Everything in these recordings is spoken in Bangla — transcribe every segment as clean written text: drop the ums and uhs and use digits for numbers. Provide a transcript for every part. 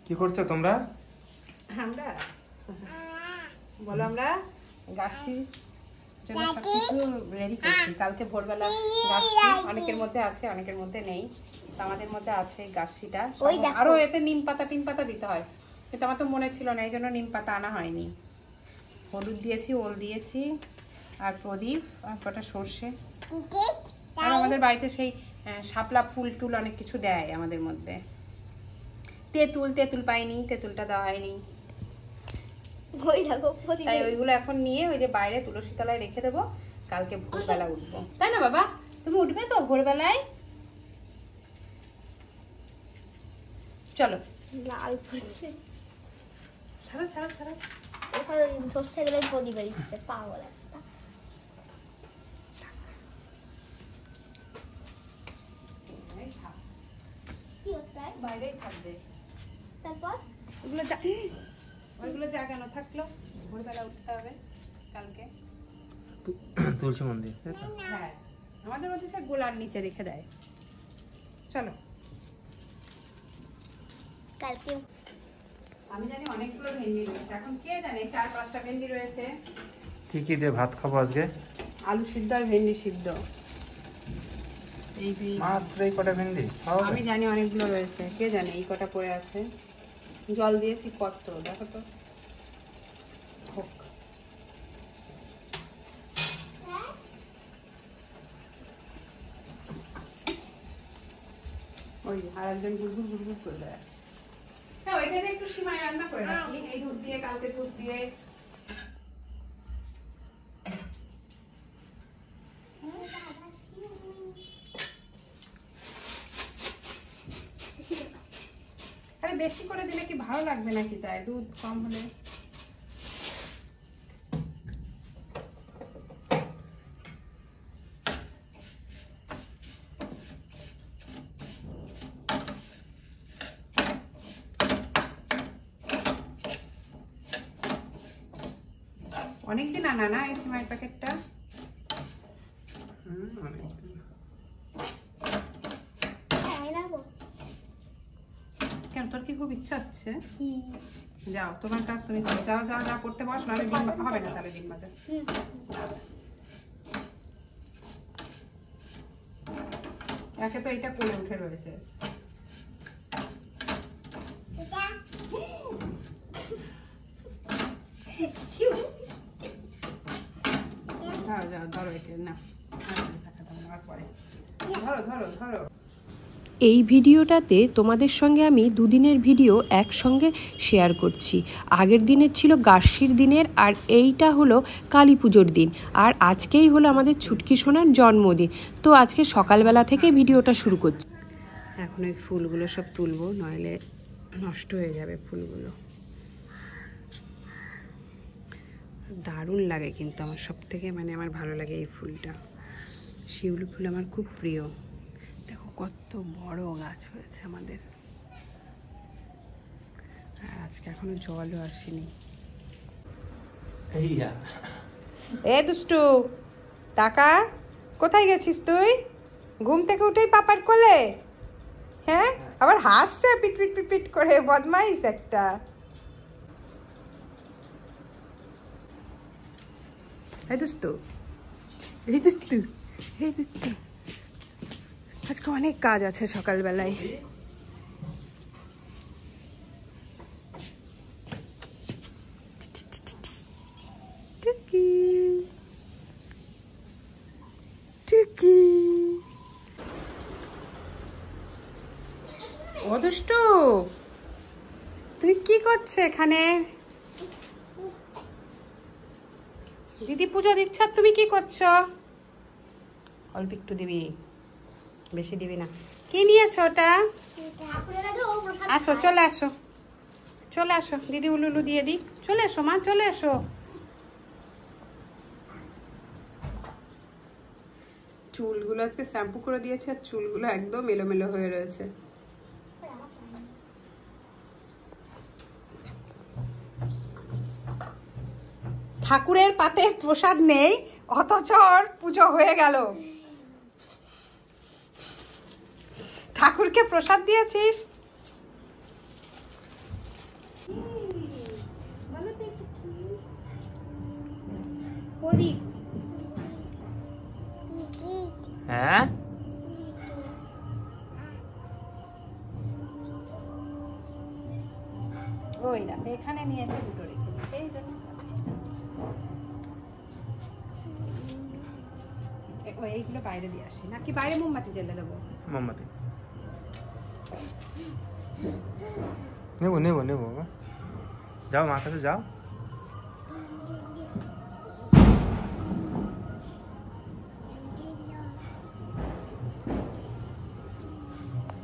কি করছো তোমরা? আমরা বলো আমরা গাছের জন্য সবকিছু রেডি করছি। কালকে ভোরবেলা গাছি অনেকের মধ্যে আছে, অনেকের মধ্যে নেই। আমাদের মধ্যে আছে গাছিটা। আরো এতে নিম পাতা দিতে হয়, কিন্তু আমার তো মনে ছিল না, এই জন্য নিম পাতা আনা হয়নি। হলুদ দিয়েছি, ওল দিয়েছি, আর প্রদীপ, আর কটা সর্ষে। আর আমাদের বাড়িতে সেই শাপলা ফুল টুল অনেক কিছু দেয় আমাদের মধ্যে। তেঁতুল পাইনি, তেঁতুলটা দেওয়া হয়নি। তাই ওইগুলো এখন নিয়ে ওই যে বাইরে তুলসী তলায় রেখে দেবো, কালকে ভোরবেলা উঠবো। তাই না বাবা? তুমি উঠবে তো ভোরবেলায়? চলো। লাল পড়ছে। ছাড়ো ছাড়ো ছাড়ো। ওখানে সর্ষে গেলে প্রদীপে দিতে পাগল একটা। কি হচ্ছে? বাইরেই থাকবে। তারপর ওইগুলো জাগানো থাকলো, ভোরবেলা উঠতে হবে কালকে। তুলসী মন্দির। হ্যাঁ, আমাদের মধ্যে সে গোলার নিচে রেখে দেয়। চলো। কালকে আমি জানি অনেকগুলো ভেন্ডি রয়েছে, এখন কে জানে 4-5টা ভেন্ডি রয়েছে। কি কি দিয়ে ভাত খাবো আজকে? আলু সিদ্ধ আর ভেন্ডি সিদ্ধ। এই মাত্র এই কটা ভেন্ডি? আমি জানি অনেকগুলো রয়েছে, কে জানে এই কটা পড়ে আছে। জল দিয়েছি কত, দেখো তো। হোক। ওই আর একজন গুড়গুড় করে দেয়। হ্যাঁ, ওইটাতে একটু সিমাই রান্না করে রাখি, এই দুধ দিয়ে, কালকে দুধ দিয়ে। আরে বেশি করে দিলে কি ভালো লাগবে নাকি? তাই দুধ কম হলে। অনেকদিন আনা না এই সিমাইয়ের প্যাকেটটা? কেন, তোর কি খুব ইচ্ছা হচ্ছে? যাও, তোমার কাজ তুমি করো। যাও যাও যাও, করতে বস, নাহলে দিন হবে না। তাহলে দিন বাজার একে তো এইটা কোলে উঠে রয়েছে। যাও যাও, ধরো এটা না, পরে ধরো ধরো ধরো। এই ভিডিওটাতে তোমাদের সঙ্গে আমি দুদিনের ভিডিও একসঙ্গে শেয়ার করছি। আগের দিনের ছিল গার্ষির দিনের, আর এইটা হলো কালী পুজোর দিন, আর আজকেই হলো আমাদের ছুটকি সোনার জন্মদিন। তো আজকে সকালবেলা থেকে ভিডিওটা শুরু করছি। এখন ওই ফুলগুলো সব তুলবো, নইলে নষ্ট হয়ে যাবে ফুলগুলো। দারুণ লাগে কিন্তু আমার, সব থেকে মানে আমার ভালো লাগে এই ফুলটা। শিউলি ফুল আমার খুব প্রিয়। দেখো কত বড় গাছ হয়েছে আমাদের, আর আজকে এখনো জলও আসেনি। এ দুষ্টু টাকা, কোথায় গেছিস তুই? ঘুম থেকে উঠেই পাপার কোলে? হ্যাঁ, আবার হাসছে পিট পিট পিট পিট করে, বদমাইশ একটা। এই দুষ্টু, এই দুষ্টু, এই দুষ্টু। আজকে অনেক কাজ আছে সকালবেলায়। টুকি টুকি, ও দুষ্টু, তুই কি করছো এখানে? দিদি পুজো দিচ্ছ, তুমি কি করছো? অল্প একটু দিবি, বেশি দিবি না। কি নিয়েছো ওটা? আসো, চলে আসো, চলে আসো, দিদি উলুলু দিয়ে দিই। চলে এসো মা, চলে এসো। চুলগুলো আজকে শ্যাম্পু করে দিয়েছে, আর চুলগুলো একদম এলোমেলো হয়ে রয়েছে। ঠাকুরের পাতে প্রসাদ নেই, অথচ পুজো হয়ে গেল। ঠাকুরকে প্রসাদ দিয়েছিস? ওই দেখো এখানে নিয়ে এসে দুটো রেখে দিই, এই জন্য পাচ্ছি না। এইগুলো বাইরে দিয়ে আসি নাকি বাইরে মোমবাতি জ্বেলে দেবো? মোমবাতি নেবো নেবো নেবো বাবা, যাও মার কাছে যাও।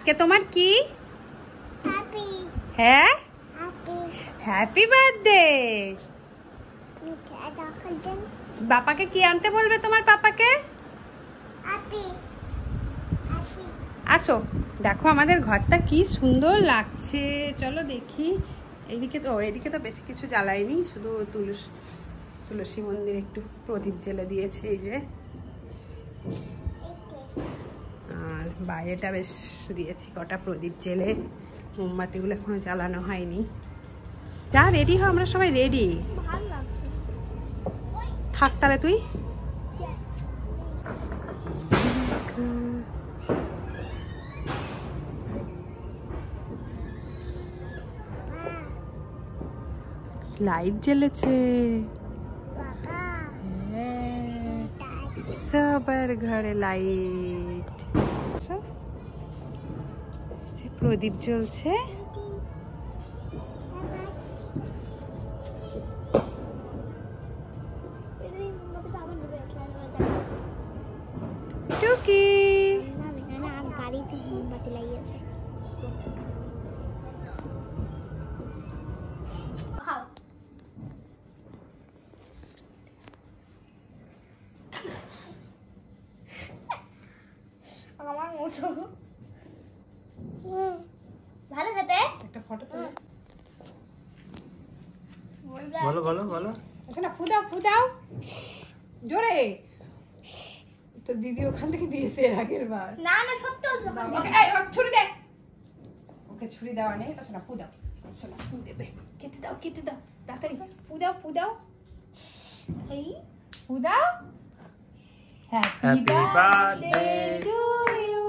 কে তোমার কি? হ্যাপি হ্যাঁ, হ্যাপি হ্যাপি বার্থডে। দেখাচ্ছেন বাবাকে কি আনতে বলবে তোমার পাপাকে? হ্যাপি হ্যাপি আসো দেখো আমাদের ঘরটা কি সুন্দর লাগছে, চলো দেখি। এদিকে তো বেশি কিছু জ্বালাইনি, শুধু তুলসী মন্দিরে একটু প্রদীপ জ্বেলে দিয়েছে এই যে, আর বাইরেটা বেশ দিয়েছি কটা প্রদীপ জ্বেলে, মোমবাতিগুলো এখনো জ্বালানো হয়নি। যা রেডি হ, আমরা সবাই রেডি ভালো লাগছে। থাক তাহলে তুই। লাইট জ্বেলেছে বাবা সবার ঘরে লাইট, প্রদীপ জ্বলছে। টুকি গাড়িতে মোমবাতি লাগিয়েছে। আমার মতো ভালো খেতে। একটা ফটো তুলে বলো বলো বলো। আচ্ছা না, ফুদাও জোরে। তো দিদি ওখান থেকে দিয়েছে এর আগের বার। না না সত্যি ওকে ছুরি দে, ওকে ছুরি দেওয়া নেই। আচ্ছা না ফুদাও, আচ্ছা না ফু দেবে, খেতে দাও তাড়াতাড়ি ফুদাও এই ফুদাও। Happy Happy birthday birthday to you.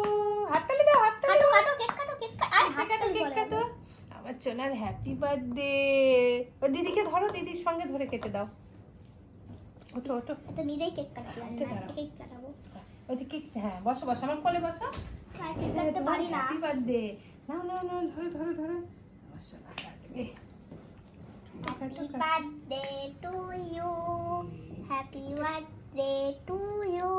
হাততালি দাও, হাততালি দাও। কাটো কেক কাটো আর কেক কাটো, কেক কাটো। আমার সোনার হ্যাপি বার্থডে। ও দিদিকে ধরো, দিদির সঙ্গে ধরে কেটে দাও। ওঠো এটা নিজেই কেক কাটতে হাতে দাঁড়াও। কেক কাটাবো। ওই যে কেক, হ্যাঁ বসো আমার কোলে বসো। কেক কাটতে পারি না। Happy birthday. না ধরো। আমার সোনা কাটবে। Happy birthday to you. Happy birthday to you.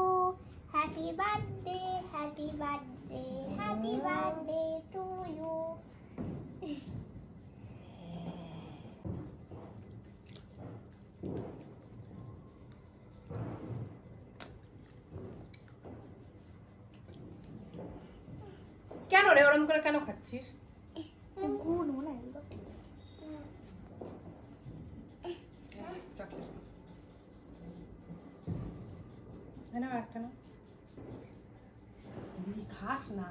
Happy birthday, happy birthday, happy birthday to you. কেন রে ওরম করে কেন খাচ্ছিস? গুড মনে হয়। একটা না খাস না।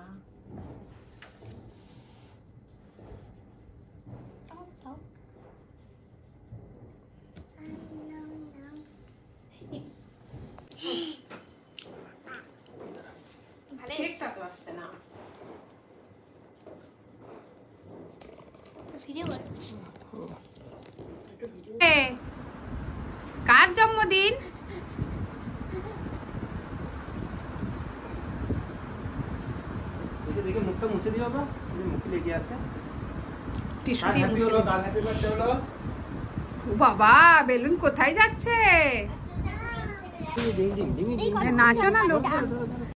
কেকটা তো আসছে না। কার জন্মদিন? দেখে মুখটা মুছে দিও বাবা, মুখে লেগে আছে। টিস্যু আর দিয়ে হ্যাপি হলো, কাল হ্যাপি বার্থডে হলো। বাবা বেলুন কোথায় যাচ্ছে? ডিং ডিং ডিং ডিং। নাচো না লোক।